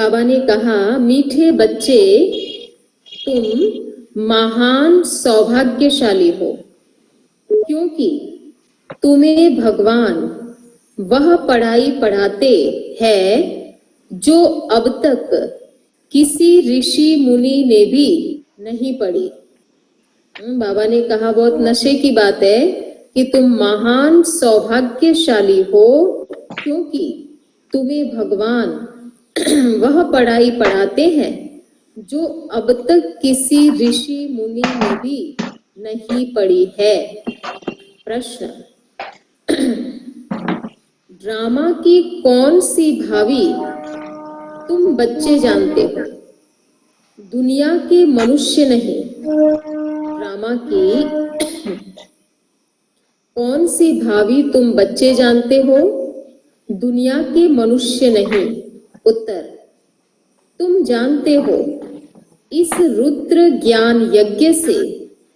बाबा ने कहा, मीठे बच्चे, तुम महान सौभाग्यशाली हो, क्योंकि तुम्हें भगवान वह पढ़ाई पढ़ाते हैं जो अब तक किसी ऋषि मुनि ने भी नहीं पढ़ी। बाबा ने कहा, बहुत नशे की बात है कि तुम महान सौभाग्यशाली हो, क्योंकि तुम्हें भगवान वह पढ़ाई पढ़ाते हैं जो अब तक किसी ऋषि मुनि ने भी नहीं पढ़ी है। प्रश्न, ड्रामा की कौन सी भावी तुम बच्चे जानते हो? दुनिया के मनुष्य नहीं। ड्रामा की कौन सी भावी तुम बच्चे जानते हो? दुनिया के मनुष्य नहीं। उत्तर, तुम जानते हो, इस रुद्र ज्ञान यज्ञ से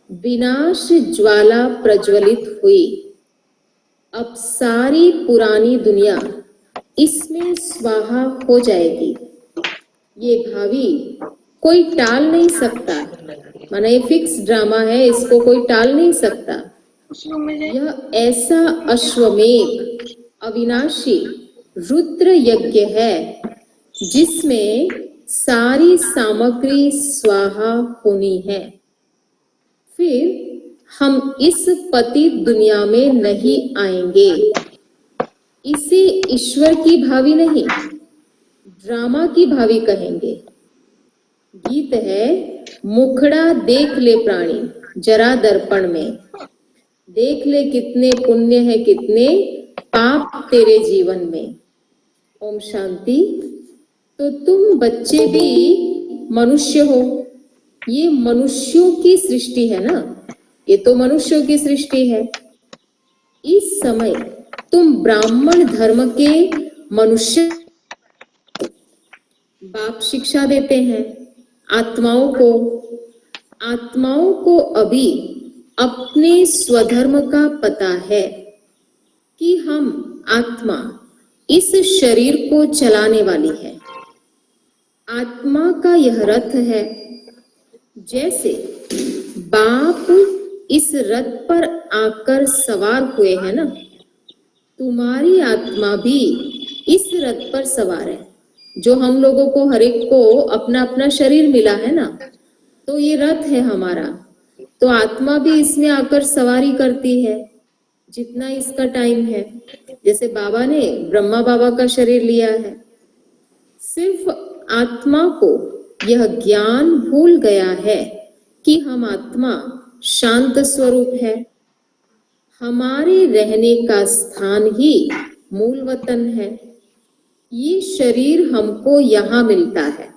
विनाश ज्वाला प्रज्वलित हुई। अब सारी पुरानी दुनिया इसमें स्वाहा हो जाएगी। ये भावी कोई टाल नहीं सकता, माना ये फिक्स ड्रामा है, इसको कोई टाल नहीं सकता। यह ऐसा अश्वमेध अविनाशी रुद्र यज्ञ है जिसमें सारी सामग्री स्वाहा होनी है। फिर हम इस पतित दुनिया में नहीं आएंगे। इसे ईश्वर की भावी नहीं, ड्रामा की भावी कहेंगे। गीत है, मुखड़ा देख ले प्राणी जरा दर्पण में, देख ले कितने पुण्य है कितने पाप तेरे जीवन में। ओम शांति। तो तुम बच्चे भी मनुष्य हो। ये मनुष्यों की सृष्टि है ना, ये तो मनुष्यों की सृष्टि है। इस समय तुम ब्राह्मण धर्म के मनुष्य। बाप शिक्षा देते हैं आत्माओं को अभी अपने स्वधर्म का पता है कि हम आत्मा इस शरीर को चलाने वाली है। आत्मा का यह रथ है। जैसे बाप इस रथ पर आकर सवार हुए हैं ना, तुम्हारी आत्मा भी इस रथ पर सवार है। जो हम लोगों को हर एक को अपना अपना शरीर मिला है ना, तो ये रथ है हमारा। तो आत्मा भी इसमें आकर सवारी करती है जितना इसका टाइम है। जैसे बाबा ने ब्रह्मा बाबा का शरीर लिया है। सिर्फ आत्मा को यह ज्ञान भूल गया है कि हम आत्मा शांत स्वरूप है। हमारे रहने का स्थान ही मूल वतन है। ये शरीर हमको यहाँ मिलता है।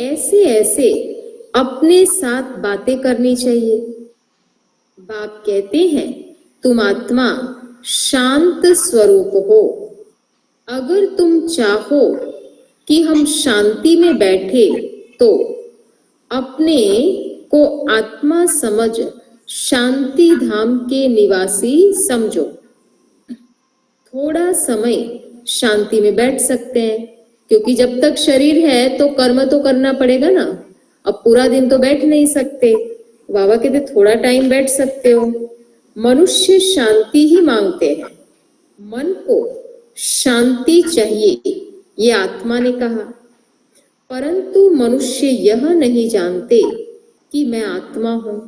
ऐसे ऐसे अपने साथ बातें करनी चाहिए। बाप कहते हैं, तुम आत्मा शांत स्वरूप हो। अगर तुम चाहो कि हम शांति में बैठे तो अपने को आत्मा समझ शांति धाम के निवासी समझो। थोड़ा समय शांति में बैठ सकते हैं, क्योंकि जब तक शरीर है तो कर्म तो करना पड़ेगा ना। अब पूरा दिन तो बैठ नहीं सकते। बाबा कहते थोड़ा टाइम बैठ सकते हो। मनुष्य शांति ही मांगते हैं, मन को शांति चाहिए, ये आत्मा ने कहा। परंतु मनुष्य यह नहीं जानते कि मैं आत्मा हूं।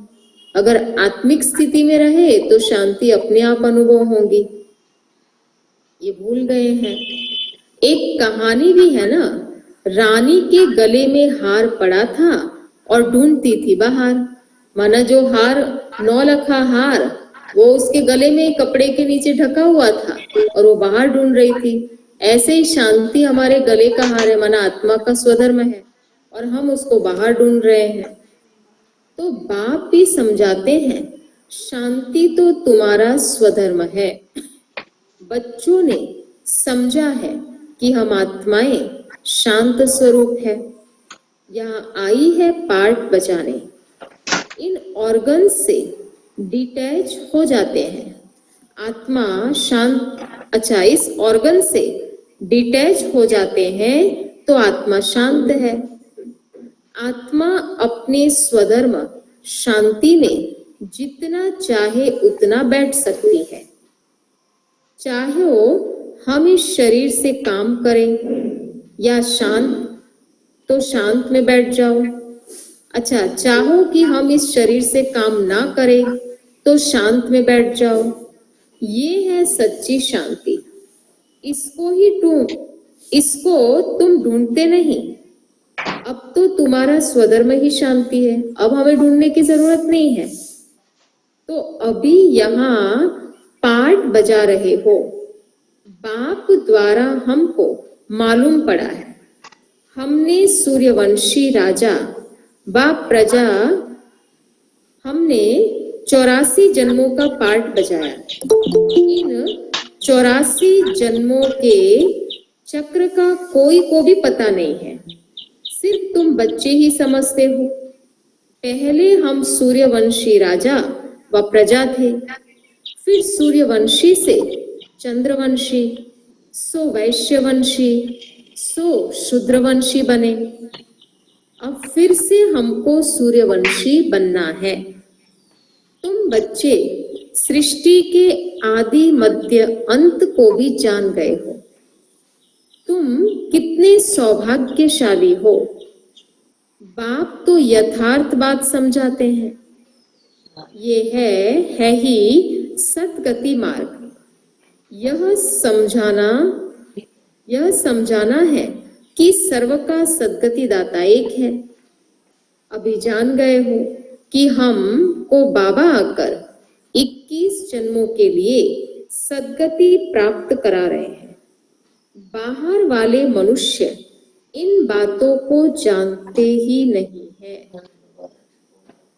अगर आत्मिक स्थिति में रहे तो शांति अपने आप अनुभव होगी, ये भूल गए हैं। एक कहानी भी है ना, रानी के गले में हार पड़ा था और ढूंढती थी बाहर। माना जो हार 9 लखा हार वो उसके गले में कपड़े के नीचे ढका हुआ था और वो बाहर ढूंढ रही थी। ऐसे ही शांति हमारे गले का हार है, माना आत्मा का स्वधर्म है, और हम उसको बाहर ढूंढ रहे हैं। तो बाप भी समझाते हैं, शांति तो तुम्हारा स्वधर्म है। बच्चों ने समझा है कि हम आत्माएं शांत स्वरूप है। यहाँ आई है पार्ट बजाने। इन ऑर्गन से डिटैच हो जाते हैं। आत्मा शांत, अच्छा, इस ऑर्गन से डिटैच हो जाते हैं तो आत्मा शांत है। आत्मा अपने स्वधर्म शांति में जितना चाहे उतना बैठ सकती है। चाहे हम इस शरीर से काम करें या शांत, तो शांत में बैठ जाओ। अच्छा, चाहो कि हम इस शरीर से काम ना करें तो शांत में बैठ जाओ। ये है सच्ची शांति। इसको तुम ढूंढते नहीं। अब तो तुम्हारा स्वधर्म ही शांति है, अब हमें ढूंढने की जरूरत नहीं है। तो अभी यहाँ पाठ बजा रहे हो, बाप द्वारा हमको मालूम पड़ा है। हमने सूर्यवंशी राजा व प्रजा, हमने 84 जन्मों का पाठ बजाया। इन 84 जन्मों के चक्र का कोई को भी पता नहीं है, सिर्फ तुम बच्चे ही समझते हो। पहले हम सूर्यवंशी राजा व प्रजा थे, फिर सूर्यवंशी से चंद्रवंशी, सो वैश्यवंशी, सो शूद्रवंशी बने। अब फिर से हमको सूर्यवंशी बनना है। तुम बच्चे सृष्टि के आदि मध्य अंत को भी जान गए हो। तुम कितने सौभाग्यशाली हो। बाप तो यथार्थ बात समझाते हैं। ये है ही सतगति मार्ग। यह समझाना है कि सर्व का सदगति दाता एक है। अभी जान गए हो कि हमको बाबा आकर 21 जन्मों के लिए सदगति प्राप्त करा रहे हैं। बाहर वाले मनुष्य इन बातों को जानते ही नहीं है।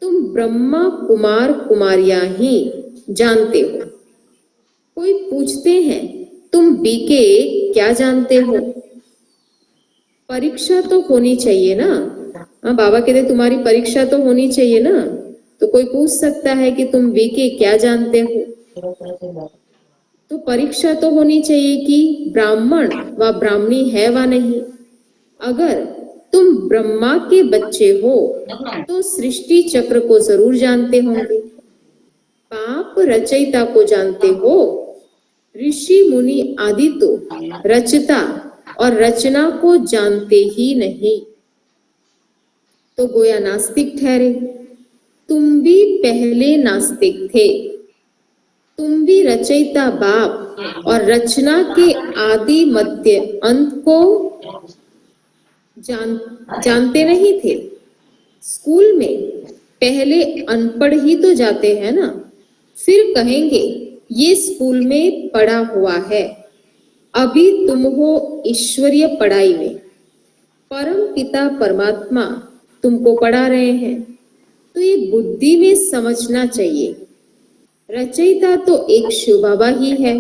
तुम ब्रह्मा कुमार कुमारियां ही जानते हो। कोई पूछते हैं तुम बीके क्या जानते हो? परीक्षा तो होनी चाहिए ना। हाँ, बाबा कहते तुम्हारी परीक्षा तो होनी चाहिए ना। तो कोई पूछ सकता है कि तुम बीके क्या जानते हो, तो परीक्षा तो होनी चाहिए कि ब्राह्मण व ब्राह्मणी है व नहीं। अगर तुम ब्रह्मा के बच्चे हो तो सृष्टि चक्र को जरूर जानते होंगे। पाप रचयिता को जानते हो। ऋषि मुनि आदि तो रचता और रचना को जानते ही नहीं, तो गोया नास्तिक ठहरे। तुम भी पहले नास्तिक थे। तुम भी रचयिता बाप और रचना के आदि मध्य अंत को जानते नहीं थे। स्कूल में पहले अनपढ़ ही तो जाते हैं ना, फिर कहेंगे ये स्कूल में पढ़ा हुआ है। अभी तुम हो ईश्वरीय पढ़ाई में। परम पिता परमात्मा तुमको पढ़ा रहे हैं, तो ये बुद्धि में समझना चाहिए। रचयिता तो एक शिव बाबा ही है।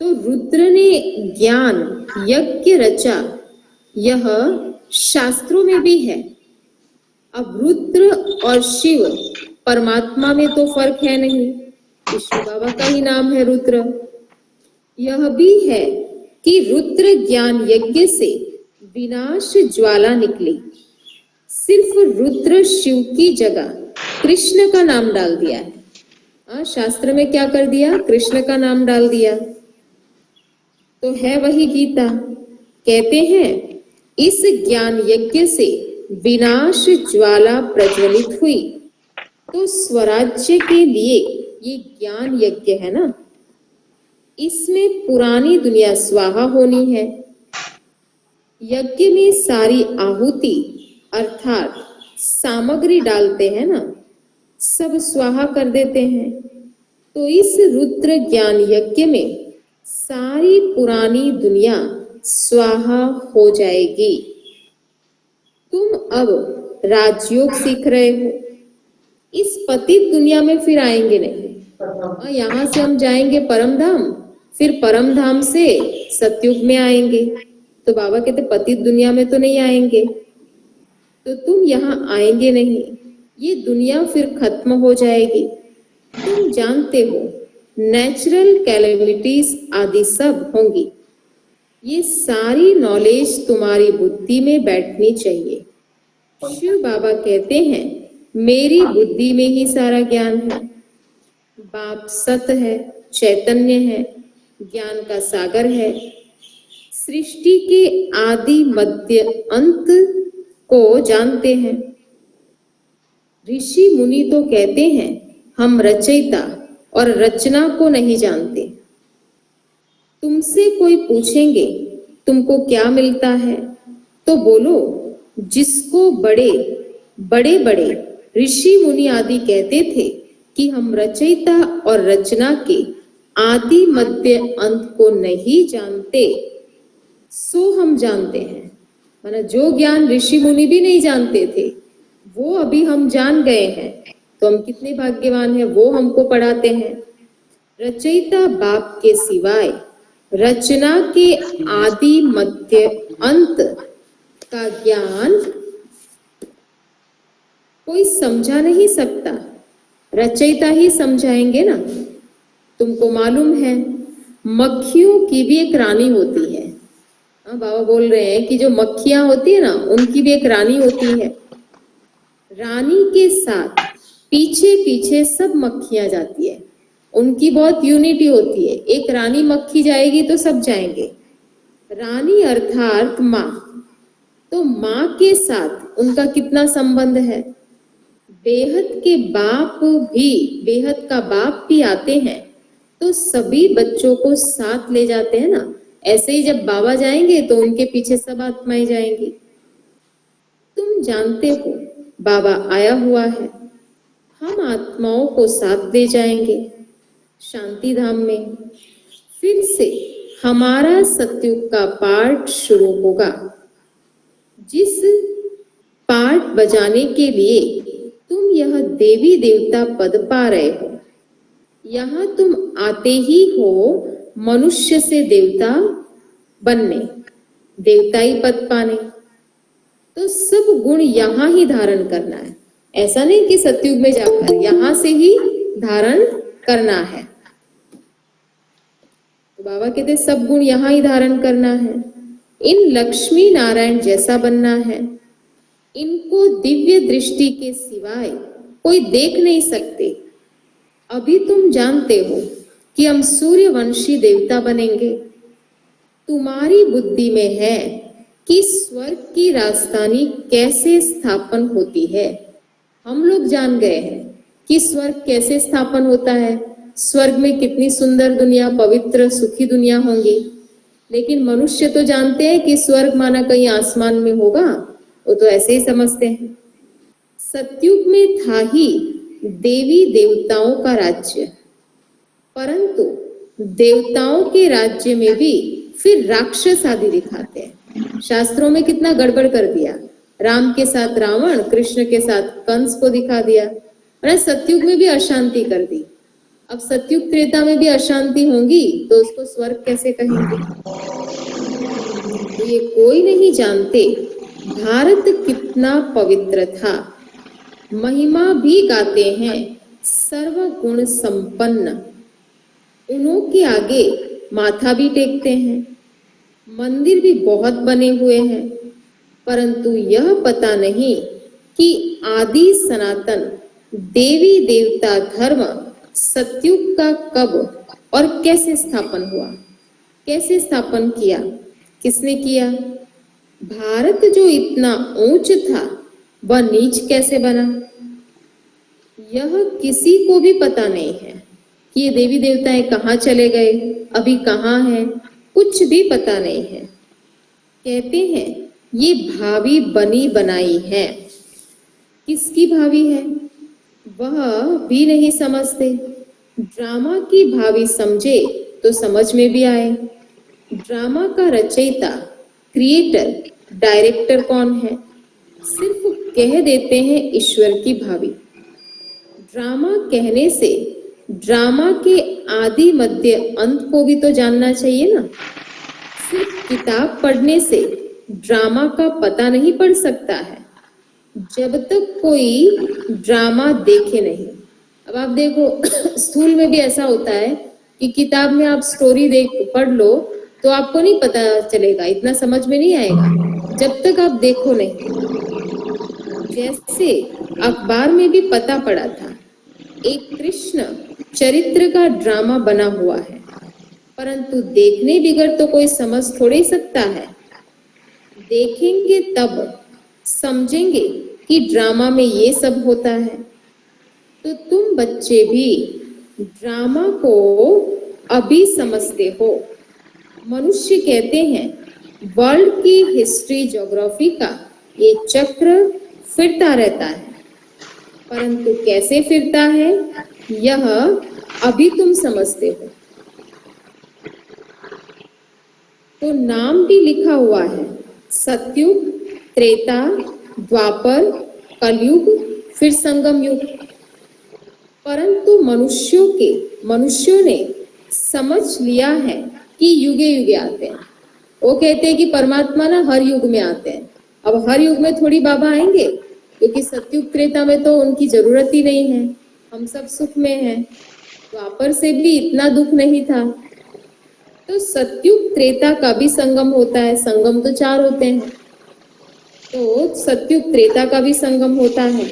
तो रुद्र ने ज्ञान यज्ञ रचा, यह शास्त्रों में भी है। अब रुद्र और शिव परमात्मा में तो फर्क है नहीं, शिव बाबा का ही नाम है रुद्र। यह भी है कि रुद्र ज्ञान यज्ञ से विनाश ज्वाला निकली। सिर्फ रुद्र शिव की जगह कृष्ण का नाम डाल दिया है। शास्त्र में क्या कर दिया? कृष्ण का नाम डाल दिया। तो है वही गीता। कहते हैं इस ज्ञान यज्ञ से विनाश ज्वाला प्रज्वलित हुई। तो स्वराज्य के लिए ये ज्ञान यज्ञ है ना, इसमें पुरानी दुनिया स्वाहा होनी है। यज्ञ में सारी आहुति अर्थात सामग्री डालते हैं ना, सब स्वाहा कर देते हैं। तो इस रुद्र ज्ञान यज्ञ में सारी पुरानी दुनिया स्वाहा हो जाएगी। तुम अब राजयोग सीख रहे हो। इस पतित दुनिया में फिर आएंगे नहीं। यहाँ से हम जाएंगे परम धाम, फिर परम धाम से सतयुग में आएंगे। तो बाबा कहते पतित दुनिया में तो नहीं आएंगे, तो तुम यहाँ आएंगे नहीं। ये दुनिया फिर खत्म हो जाएगी। तुम जानते हो नेचुरल कैलेमिटीज आदि सब होंगी। ये सारी नॉलेज तुम्हारी बुद्धि में बैठनी चाहिए। शिव बाबा कहते हैं मेरी बुद्धि में ही सारा ज्ञान है। बाप सत है, चैतन्य है, ज्ञान का सागर है। सृष्टि के आदि मध्य अंत को जानते हैं। ऋषि मुनि तो कहते हैं हम रचयिता और रचना को नहीं जानते। तुमसे कोई पूछेंगे तुमको क्या मिलता है, तो बोलो जिसको बड़े बड़े ऋषि मुनि आदि कहते थे कि हम रचयिता और रचना के आदि मध्य अंत को नहीं जानते, सो हम जानते हैं। माना जो ज्ञान ऋषि मुनि भी नहीं जानते थे वो अभी हम जान गए हैं, तो हम कितने भाग्यवान हैं, वो हमको पढ़ाते हैं। रचयिता बाप के सिवाय रचना के आदि मध्य अंत का ज्ञान कोई समझा नहीं सकता, रचयिता ही समझाएंगे ना। तुमको मालूम है मक्खियों की भी एक रानी होती है। बाबा बोल रहे हैं कि जो मक्खियां होती है ना उनकी भी एक रानी होती है। रानी के साथ पीछे पीछे सब मक्खियां जाती है, उनकी बहुत यूनिटी होती है। एक रानी मक्खी जाएगी तो सब जाएंगे। रानी अर्थात माँ, तो माँ के साथ उनका कितना संबंध है। बेहद के बाप भी, बेहद का बाप भी आते हैं तो सभी बच्चों को साथ ले जाते हैं ना। ऐसे ही जब बाबा जाएंगे तो उनके पीछे सब आत्माएं जाएंगी। तुम जानते हो बाबा आया हुआ है, हम आत्माओं को साथ ले जाएंगे शांति धाम में। फिर से हमारा सतयुग का पाठ शुरू होगा। जिस पाठ बजाने के लिए तुम यह देवी देवता पद पा रहे हो, यहाँ तुम आते ही हो मनुष्य से देवता बनने, देवताई पद पाने। तो सब गुण यहाँ ही धारण करना है। ऐसा नहीं कि सतयुग में जाकर, यहाँ से ही धारण करना है। तो बाबा कहते सब गुण यहाँ ही धारण करना है। इन लक्ष्मी नारायण जैसा बनना है। इनको दिव्य दृष्टि के सिवाय कोई देख नहीं सकते। अभी तुम जानते हो कि हम सूर्यवंशी देवता बनेंगे। तुम्हारी बुद्धि में है कि स्वर्ग की राजधानी कैसे स्थापन होती है। हम लोग जान गए हैं कि स्वर्ग कैसे स्थापन होता है। स्वर्ग में कितनी सुंदर दुनिया, पवित्र सुखी दुनिया होंगी। लेकिन मनुष्य तो जानते हैं कि स्वर्ग माना कहीं आसमान में होगा, वो तो ऐसे ही समझते हैं। सतयुग में था ही देवी देवताओं का राज्य, परंतु देवताओं के राज्य में भी फिर राक्षस आदि दिखाते हैं। शास्त्रों में कितना गड़बड़ कर दिया। राम के साथ रावण, कृष्ण के साथ कंस को दिखा दिया। और सतयुग में भी अशांति कर दी। अब सतयुग त्रेता में भी अशांति होंगी तो उसको स्वर्ग कैसे कहेंगे। तो ये कोई नहीं जानते भारत कितना पवित्र था। महिमा भी गाते हैं सर्वगुण संपन्न। उन्हों के आगे माथा भी टेकते हैं। मंदिर भी बहुत बने हुए हैं, परंतु यह पता नहीं कि आदि सनातन देवी देवता धर्म सतयुग का कब और कैसे स्थापन हुआ, कैसे स्थापन किया, किसने किया। भारत जो इतना ऊंच था वह नीच कैसे बना, यह किसी को भी पता नहीं है कि ये देवी देवताएं कहाँ चले गए, अभी कहाँ हैं, कुछ भी पता नहीं है। कहते हैं ये भावी बनी बनाई है। किसकी भावी है वह भी नहीं समझते। ड्रामा की भावी समझे तो समझ में भी आए। ड्रामा का रचयिता, क्रिएटर, डायरेक्टर कौन है, सिर्फ कह देते हैं ईश्वर की भावी। ड्रामा कहने से ड्रामा के आदि मध्य अंत को भी तो जानना चाहिए ना। सिर्फ किताब पढ़ने से ड्रामा का पता नहीं पड़ सकता है जब तक कोई ड्रामा देखे नहीं। अब आप देखो स्कूल में भी ऐसा होता है कि किताब में आप स्टोरी देख पढ़ लो तो आपको नहीं पता चलेगा, इतना समझ में नहीं आएगा जब तक आप देखो नहीं। जैसे अखबार में भी पता पड़ा था, एक कृष्ण चरित्र का ड्रामा बना हुआ है, परंतु देखने बिगर तो कोई समझ थोड़े ही सकता है। देखेंगे तब समझेंगे कि ड्रामा में ये सब होता है। तो तुम बच्चे भी ड्रामा को अभी समझते हो। मनुष्य कहते हैं वर्ल्ड की हिस्ट्री ज्योग्राफी का ये चक्र फिरता रहता है, परंतु कैसे फिरता है यह अभी तुम समझते हो। तो नाम भी लिखा हुआ है, सतयुग, त्रेता, द्वापर, कलयुग, फिर संगम युग। परंतु मनुष्यों ने समझ लिया है कि युगे युगे आते हैं। वो कहते हैं कि परमात्मा ना हर युग में आते हैं। अब हर युग में थोड़ी बाबा आएंगे, क्योंकि सतयुग त्रेता में तो उनकी जरूरत ही नहीं है, हम सब सुख में हैं। द्वापर से भी इतना दुख नहीं था। तो सतयुग त्रेता का भी संगम होता है, संगम तो 4 होते हैं, तो सतयुग त्रेता का भी संगम होता है,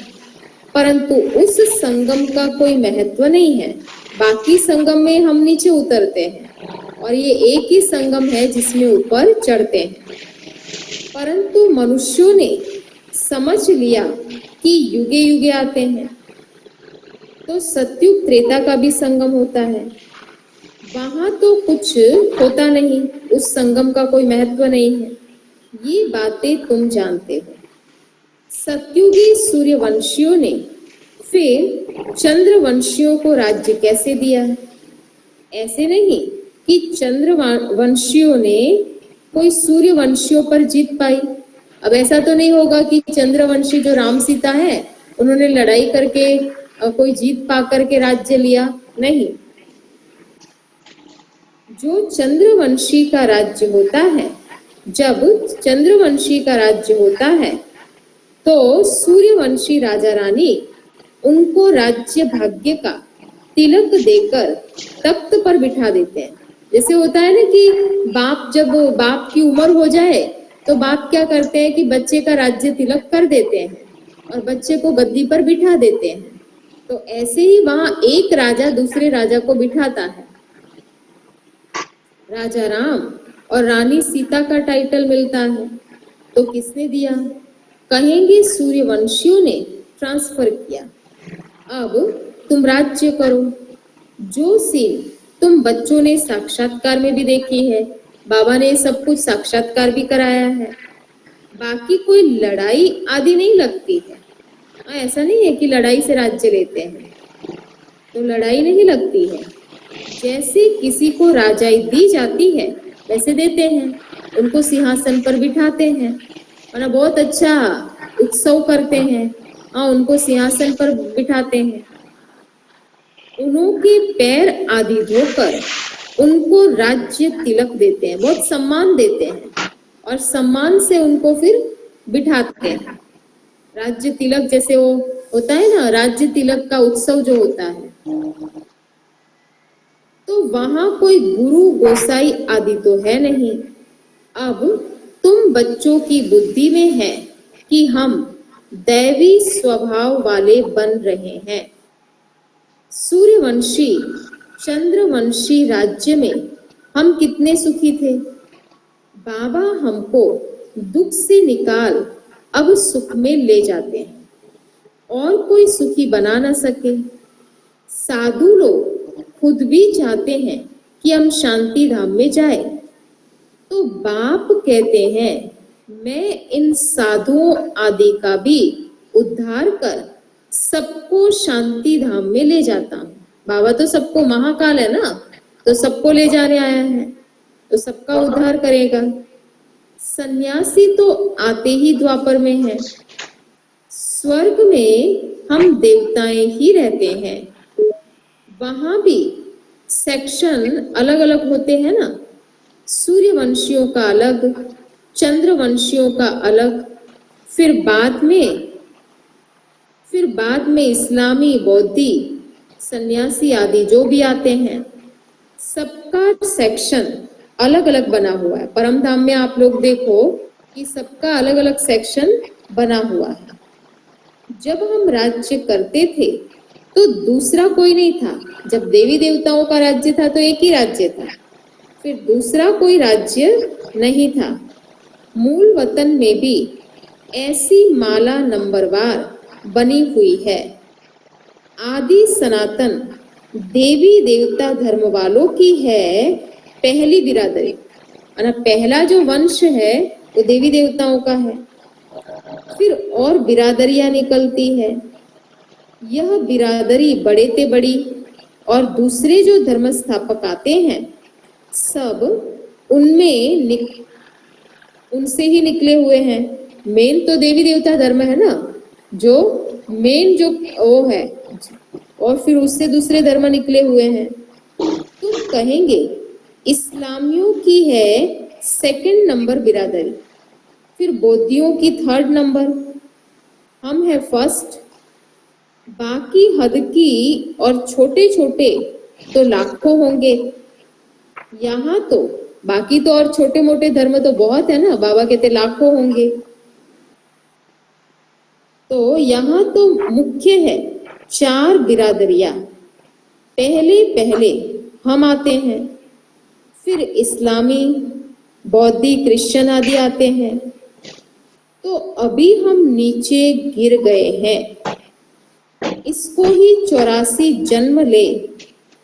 परंतु उस संगम का कोई महत्व नहीं है। बाकी संगम में हम नीचे उतरते हैं और ये एक ही संगम है जिसमें ऊपर चढ़ते हैं। परंतु मनुष्यों ने समझ लिया कि युगे युगे आते हैं, तो सतयुग त्रेता का भी संगम होता है। वहां तो कुछ होता नहीं, उस संगम का कोई महत्व नहीं है। ये बातें तुम जानते हो। सतयुगी सूर्यवंशियों ने फिर चंद्रवंशियों को राज्य कैसे दिया है? ऐसे नहीं कि चंद्रवंशियों ने कोई सूर्यवंशियों पर जीत पाई। अब ऐसा तो नहीं होगा कि चंद्रवंशी जो राम सीता है उन्होंने लड़ाई करके कोई जीत पा करके राज्य लिया, नहीं। जो चंद्रवंशी का राज्य होता है, जब चंद्रवंशी का राज्य होता है तो सूर्यवंशी राजा रानी उनको राज्य भाग्य का तिलक देकर तख्त पर बिठा देते हैं। जैसे होता है ना कि जब बाप की उम्र हो जाए तो बाप क्या करते हैं कि बच्चे का राज्य तिलक कर देते हैं और बच्चे को गद्दी पर बिठा देते हैं। तो ऐसे ही वहां एक राजा दूसरे राजा को बिठाता है। राजा राम और रानी सीता का टाइटल मिलता है, तो किसने दिया? कहेंगे सूर्यवंशियों ने ट्रांसफर किया। अब तुम राज्य करो। जो सीन तुम बच्चों ने साक्षात्कार में भी देखी है, बाबा ने सब कुछ साक्षात्कार भी कराया है। बाकी कोई लड़ाई आदि नहीं लगती है। ऐसा नहीं है कि लड़ाई से राज्य लेते हैं, तो लड़ाई नहीं लगती है। जैसे किसी को राजाई दी जाती है वैसे देते हैं, उनको सिंहासन पर बिठाते हैं और बहुत अच्छा उत्सव करते हैं, उनको सिंहासन पर बिठाते हैं, उनके पैर आदि धोकर उनको राज्य तिलक देते हैं, बहुत सम्मान देते हैं और सम्मान से उनको फिर बिठाते हैं। राज्य तिलक जैसे वो होता है ना, राज्य तिलक का उत्सव जो होता है, तो वहां कोई गुरु गोसाई आदि तो है नहीं। अब तुम बच्चों की बुद्धि में है कि हम दैवी स्वभाव वाले बन रहे हैं। सूर्यवंशी चंद्रवंशी राज्य में हम कितने सुखी थे। बाबा हमको दुख से निकाल अब सुख में ले जाते हैं, और कोई सुखी बना न सके। साधु लोग खुद भी चाहते हैं कि हम शांति धाम में जाए, तो बाप कहते हैं मैं इन साधुओं आदि का भी उद्धार कर सबको शांति धाम में ले जाता हूँ। बाबा तो सबको महाकाल है ना, तो सबको ले जाने आया है, तो सबका उद्धार करेगा। सन्यासी तो आते ही द्वापर में है। स्वर्ग में हम देवताएं ही रहते हैं, वहां भी सेक्शन अलग अलग होते हैं ना, सूर्यवंशियों का अलग, चंद्रवंशियों का अलग, फिर बाद में इस्लामी, बौद्धि, सन्यासी आदि जो भी आते हैं, सबका सेक्शन अलग अलग बना हुआ है। परम धाम में आप लोग देखो कि सबका अलग अलग सेक्शन बना हुआ है। जब हम राज्य करते थे तो दूसरा कोई नहीं था। जब देवी देवताओं का राज्य था तो एक ही राज्य था, फिर दूसरा कोई राज्य नहीं था। मूल वतन में भी ऐसी माला नंबरवार बनी हुई है। आदि सनातन देवी देवता धर्म वालों की है पहली बिरादरी, पहला जो वंश है वो देवी देवताओं का है। फिर और बिरादरियां निकलती है। यह बिरादरी बड़े ते बड़ी और दूसरे जो धर्म स्थापक आते हैं सब उनसे ही निकले हुए हैं। मेन तो देवी देवता धर्म है ना, जो मेन जो वो है, और फिर उससे दूसरे धर्म निकले हुए हैं। तुम कहेंगे इस्लामियों की है सेकंड नंबर बिरादरी, फिर बौद्धियों की थर्ड नंबर, हम है फर्स्ट। बाकी हद की और छोटे छोटे तो लाखों होंगे। यहाँ तो बाकी तो और छोटे मोटे धर्म तो बहुत है ना, बाबा कहते लाखों होंगे। तो यहाँ तो मुख्य है 4 बिरादरियां। पहले पहले हम आते हैं, फिर इस्लामी, बौद्धी, क्रिश्चियन आदि आते हैं। तो अभी हम नीचे गिर गए हैं। इसको ही 84 जन्म ले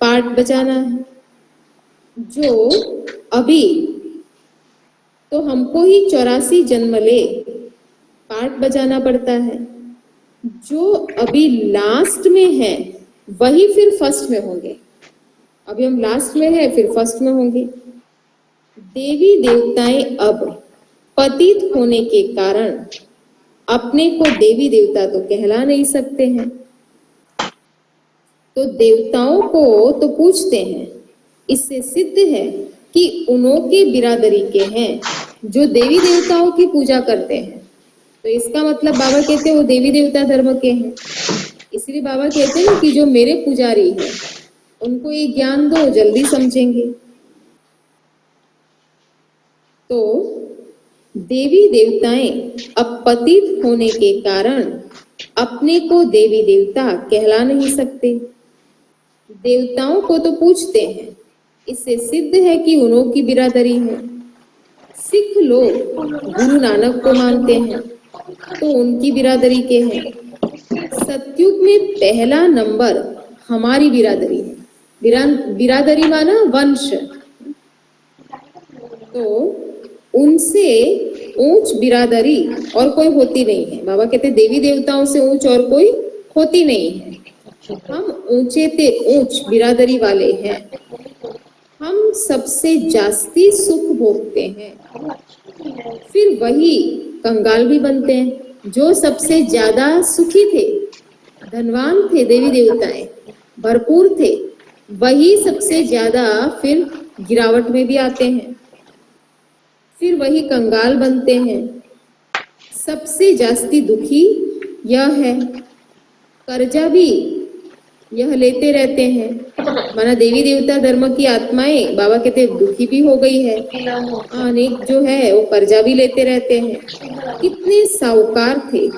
पाठ बजाना है। जो अभी तो हमको ही 84 जन्म ले पाठ बजाना पड़ता है। जो अभी लास्ट में है वही फिर फर्स्ट में होंगे। अभी हम लास्ट में है, फिर फर्स्ट में होंगे। देवी देवताएं अब पतित होने के कारण अपने को देवी देवता तो कहला नहीं सकते हैं। तो देवताओं को तो पूछते हैं। इससे सिद्ध है कि उन्होंने बिरादरी के हैं जो देवी देवताओं की पूजा करते हैं। तो इसका मतलब बाबा कहते हैं वो देवी देवता धर्म के हैं। इसलिए बाबा कहते हैं कि जो मेरे पुजारी हैं उनको ये ज्ञान दो, जल्दी समझेंगे। तो देवी देवताएं अब पतित होने के कारण अपने को देवी देवता कहला नहीं सकते। देवताओं को तो पूछते हैं। इससे सिद्ध है कि उन्हों की बिरादरी है। सिख लोग गुरु नानक को मानते हैं तो उनकी बिरादरी के हैं। सतयुग में पहला नंबर हमारी बिरादरी है। बिरादरी माना वंश। तो उनसे ऊंच बिरादरी और कोई होती नहीं है। बाबा कहते देवी देवताओं से ऊंच और कोई होती नहीं है। हम ऊंचे ते ऊंच बिरादरी वाले हैं। हम सबसे जास्ती सुख भोगते हैं। फिर वही कंगाल भी बनते हैं। जो सबसे ज्यादा सुखी थे, धनवान थे, देवी देवताएं भरपूर थे, वही सबसे ज्यादा फिर गिरावट में भी आते हैं। फिर वही कंगाल बनते हैं। सबसे जास्ती दुखी यह है। कर्जा भी यह लेते रहते हैं। माना देवी देवता धर्म की आत्माएं बाबा कहते दुखी भी हो गई है। अनेक जो है वो कर्जा भी लेते रहते हैं। कितने साहूकार थे,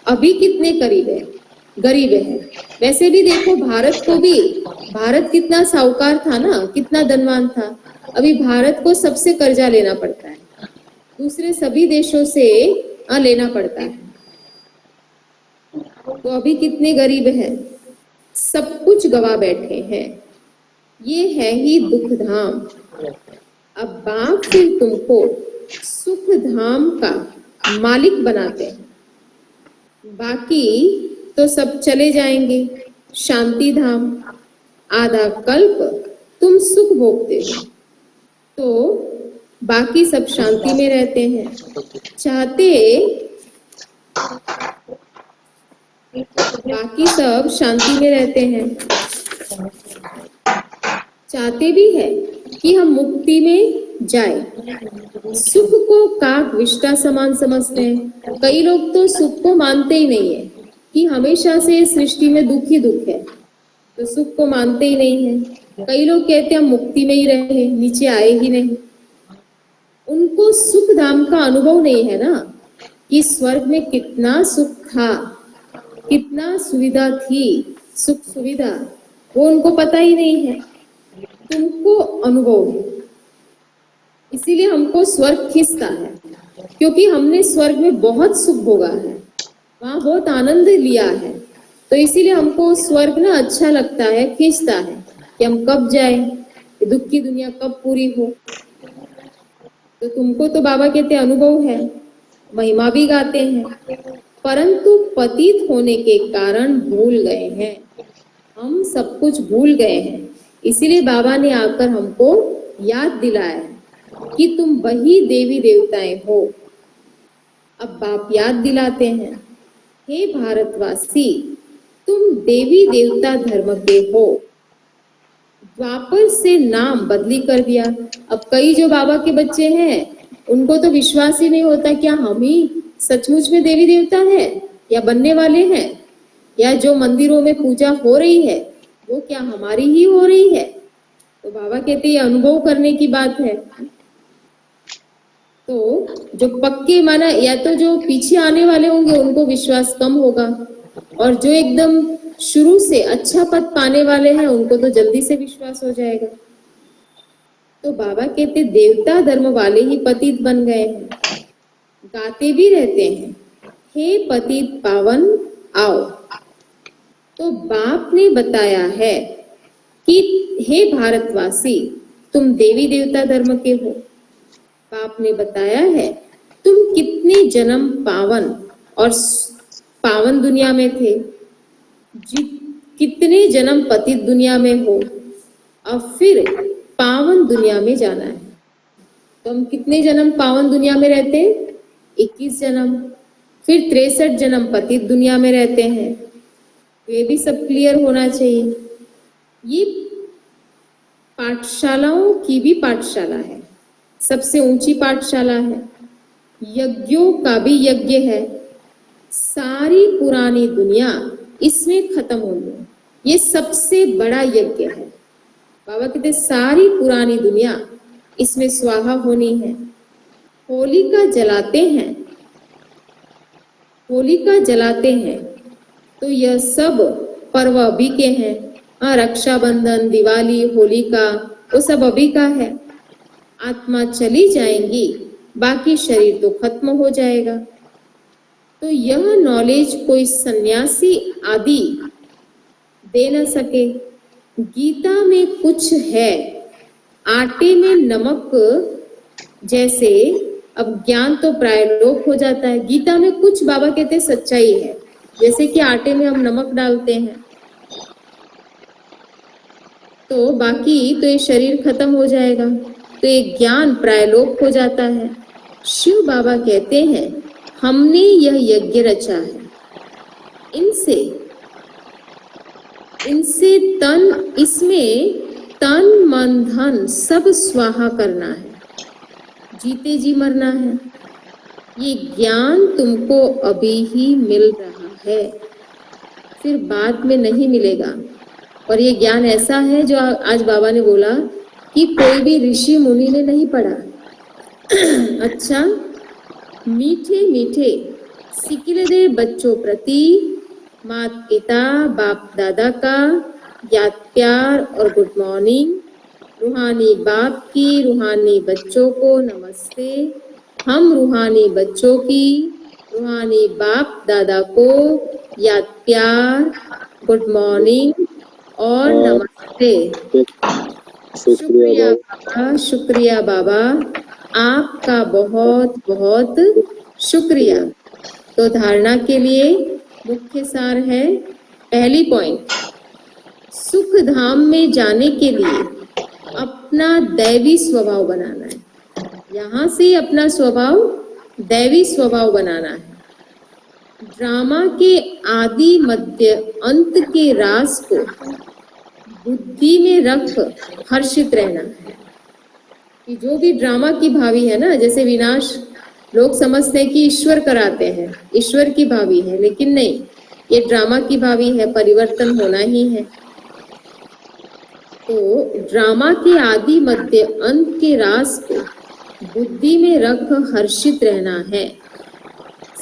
अभी कितने गरीब है। वैसे भी देखो भारत को भी, भारत कितना साहूकार था ना, कितना धनवान था। अभी भारत को सबसे कर्जा लेना पड़ता है, दूसरे सभी देशों से लेना पड़ता है। तो अभी कितने गरीब हैं, सब कुछ गवा बैठे हैं। ये है ही दुख धाम। अब बाप फिर तुमको सुख धाम का मालिक बनाते हैं। बाकी तो सब चले जाएंगे शांति धाम। आधा कल्प तुम सुख भोगते हो तो बाकी सब शांति में रहते हैं। बाकी सब शांति में रहते हैं। चाहते भी है कि हम मुक्ति में जाए। सुख को काक विष्टा समान समझते हैं। कई लोग तो सुख को मानते ही नहीं है कि हमेशा से सृष्टि में दुख ही दुख है, तो सुख को मानते ही नहीं है। कई लोग कहते हैं हम मुक्ति में ही रहे, नीचे आए ही नहीं। उनको सुख धाम का अनुभव नहीं है ना, कि स्वर्ग में कितना सुख था, कितना सुविधा थी, सुख सुविधा, वो उनको पता ही नहीं है। तुमको अनुभव है, इसीलिए हमको स्वर्ग खींचता है, क्योंकि हमने स्वर्ग में बहुत सुख भोगा है, वहां बहुत आनंद लिया है, तो इसीलिए हमको स्वर्ग ना अच्छा लगता है, खींचता है कि हम कब जाए, दुख की दुनिया कब पूरी हो। तो तुमको तो बाबा कहते अनुभव है, महिमा भी गाते हैं, परंतु पतित होने के कारण भूल गए हैं, हम सब कुछ भूल गए हैं। इसीलिए बाबा ने आकर हमको याद दिलाया है कि तुम वही देवी देवताएं हो। अब बाप याद दिलाते हैं, हे भारतवासी, तुम देवी देवता धर्म के हो। द्वापर से नाम बदली कर दिया। अब कई जो बाबा के बच्चे हैं, उनको तो विश्वास ही नहीं होता क्या हम ही सचमुच में देवी देवता है, या बनने वाले हैं, या जो मंदिरों में पूजा हो रही है वो क्या हमारी ही हो रही है। तो बाबा कहते ये अनुभव करने की बात है। तो जो पक्के माना, या तो जो पीछे आने वाले होंगे उनको विश्वास कम होगा, और जो एकदम शुरू से अच्छा पद पाने वाले हैं उनको तो जल्दी से विश्वास हो जाएगा। तो बाबा कहते देवता धर्म वाले ही पतित बन गए हैं, गाते भी रहते हैं, हे पतित पावन आओ। तो बाप ने बताया है कि हे भारतवासी, तुम देवी देवता धर्म के हो। बाप ने बताया है तुम कितने जन्म पावन और पावन दुनिया में थे, कितने जन्म पतित दुनिया में हो, अब फिर पावन दुनिया में जाना है। तो हम कितने जन्म पावन दुनिया में रहते, 21 जन्म, फिर 63 जन्म पतित दुनिया में रहते हैं। ये भी सब क्लियर होना चाहिए। ये पाठशालाओं की भी पाठशाला है, सबसे ऊंची पाठशाला है, यज्ञों का भी यज्ञ है। सारी पुरानी दुनिया इसमें खत्म होनी है, ये सबसे बड़ा यज्ञ है। बाबा कहते सारी पुरानी दुनिया इसमें स्वाहा होनी है। होलिका जलाते हैं, होलिका जलाते हैं, तो यह सब पर्व अभी के हैं। रक्षाबंधन, दिवाली, होलिका, वो सब अभी का है। आत्मा चली जाएंगी, बाकी शरीर तो खत्म हो जाएगा। तो यह नॉलेज कोई सन्यासी आदि दे न सके। गीता में कुछ है, आटे में नमक जैसे, अब ज्ञान तो प्राय लोप हो जाता है। गीता में कुछ बाबा कहते सच्चाई है, जैसे कि आटे में हम नमक डालते हैं तो बाकी तो ये शरीर खत्म हो जाएगा, तो ये ज्ञान प्रायलोप हो जाता है। शिव बाबा कहते हैं हमने यह यज्ञ रचा है, इनसे तन, इसमें तन मन धन सब स्वाहा करना है, जीते जी मरना है। ये ज्ञान तुमको अभी ही मिल रहा है, फिर बाद में नहीं मिलेगा। और ये ज्ञान ऐसा है जो आज बाबा ने बोला कि कोई भी ऋषि मुनि ने नहीं पढ़ा। अच्छा, मीठे मीठे सिकिलरे बच्चों प्रति माता पिता बाप दादा का याद प्यार और गुड मॉर्निंग। रूहानी बाप की रूहानी बच्चों को नमस्ते। हम रूहानी बच्चों की रूहानी बाप दादा को याद प्यार, गुड मॉर्निंग और नमस्ते। शुक्रिया बाबा, शुक्रिया बाबा, आपका बहुत बहुत शुक्रिया। तो धारणा के लिए मुख्य सार है, पहली पॉइंट, सुख धाम में जाने के लिए अपना दैवी स्वभाव बनाना है। यहाँ से अपना स्वभाव दैवी स्वभाव बनाना है। ड्रामा के आदि मध्य अंत के राज को बुद्धि में रख हर्षित रहना है। कि जो भी ड्रामा की भावी है ना, जैसे विनाश लोग समझते हैं कि ईश्वर कराते हैं, ईश्वर की भावी है, लेकिन नहीं, ये ड्रामा की भावी है, परिवर्तन होना ही है। तो ड्रामा के आदि मध्य अंत के राज को बुद्धि में रख हर्षित रहना है।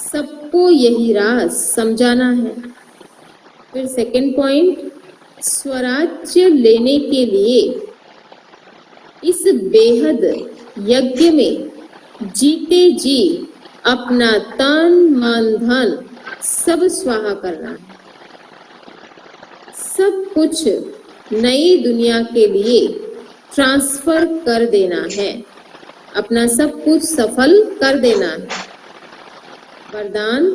सबको यही राज समझाना है। फिर सेकंड पॉइंट, स्वराज्य लेने के लिए इस बेहद यज्ञ में जीते जी अपना तन मन धन सब स्वाहा करना है। सब कुछ नई दुनिया के लिए ट्रांसफर कर देना है। अपना सब कुछ सफल कर देना है। वरदान,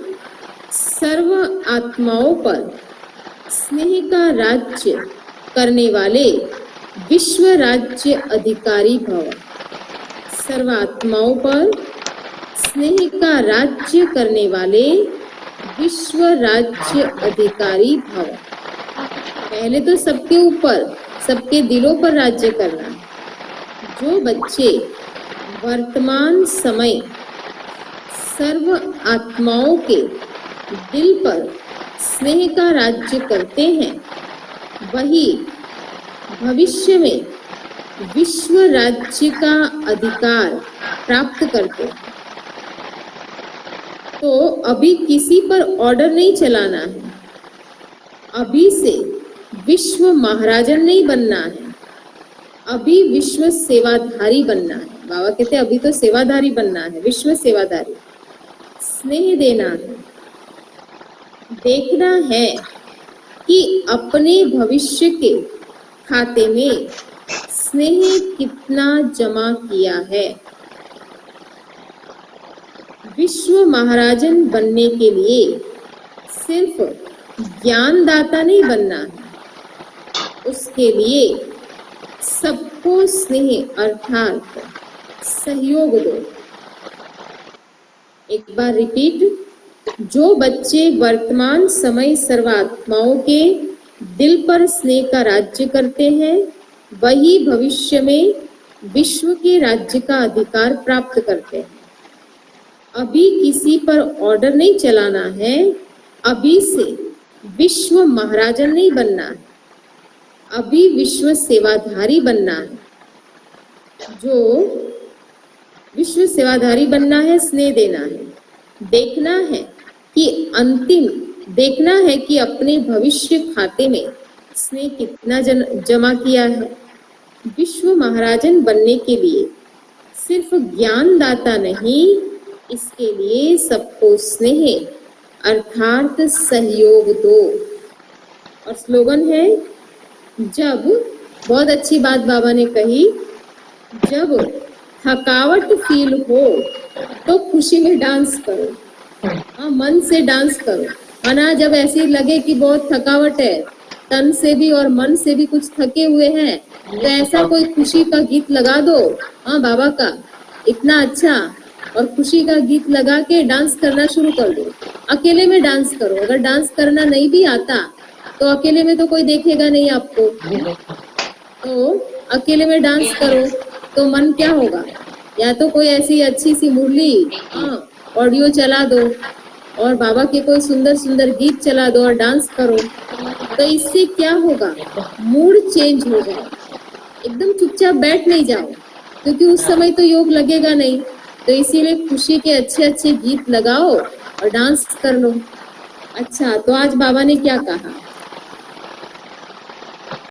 सर्व आत्माओं पर स्नेह का राज्य करने वाले विश्व राज्य अधिकारी भव। सर्व आत्माओं पर स्नेह का राज्य करने वाले विश्व राज्य अधिकारी भव। पहले तो सबके ऊपर, सबके दिलों पर राज्य करना है। जो बच्चे वर्तमान समय सर्व आत्माओं के दिल पर स्नेह का राज्य करते हैं, वही भविष्य में विश्व राज्य का अधिकार प्राप्त करते हैं। तो अभी किसी पर ऑर्डर नहीं चलाना है। अभी से विश्व महाराजन नहीं बनना है। अभी विश्व सेवाधारी बनना है। बाबा कहते हैं अभी तो सेवाधारी बनना है, विश्व सेवाधारी। स्नेह देना है। देखना है कि अपने भविष्य के खाते में स्नेह कितना जमा किया है। विश्व महाराजन बनने के लिए सिर्फ ज्ञानदाता नहीं बनना है, उसके लिए सबको स्नेह अर्थात सहयोग दो। एक बार रिपीट, जो बच्चे वर्तमान समय सर्वात्माओं के दिल पर स्नेह का राज्य करते हैं, वही भविष्य में विश्व के राज्य का अधिकार प्राप्त करते हैं। अभी किसी पर ऑर्डर नहीं चलाना है। अभी से विश्व महाराजन नहीं बनना है। अभी विश्व सेवाधारी बनना है। जो विश्व सेवाधारी बनना है, स्नेह देना है। देखना है कि अपने भविष्य खाते में स्नेह कितना जमा किया है। विश्व महाराजन बनने के लिए सिर्फ ज्ञानदाता नहीं, इसके लिए सबको स्नेह अर्थात सहयोग दो। और स्लोगन है, जब, बहुत अच्छी बात बाबा ने कही, जब थकावट फील हो तो खुशी में डांस करो। हाँ, मन से डांस करो। मना जब ऐसी लगे कि बहुत थकावट है, तन से भी और मन से भी कुछ थके हुए हैं, तो ऐसा कोई खुशी का गीत लगा दो। हाँ, बाबा का इतना अच्छा और खुशी का गीत लगा के डांस करना शुरू कर दो। अकेले में डांस करो। अगर डांस करना नहीं भी आता तो अकेले में तो कोई देखेगा नहीं आपको, तो अकेले में डांस करो तो मन क्या होगा, या तो कोई ऐसी अच्छी सी मुरली, हाँ, ऑडियो चला दो और बाबा के कोई सुंदर सुंदर गीत चला दो और डांस करो। तो इससे क्या होगा, मूड चेंज हो जाए। एकदम चुपचाप बैठ नहीं जाओ, क्योंकि उस समय तो योग लगेगा नहीं। तो इसीलिए खुशी के अच्छे अच्छे गीत लगाओ और डांस कर लो। अच्छा, तो आज बाबा ने क्या कहा,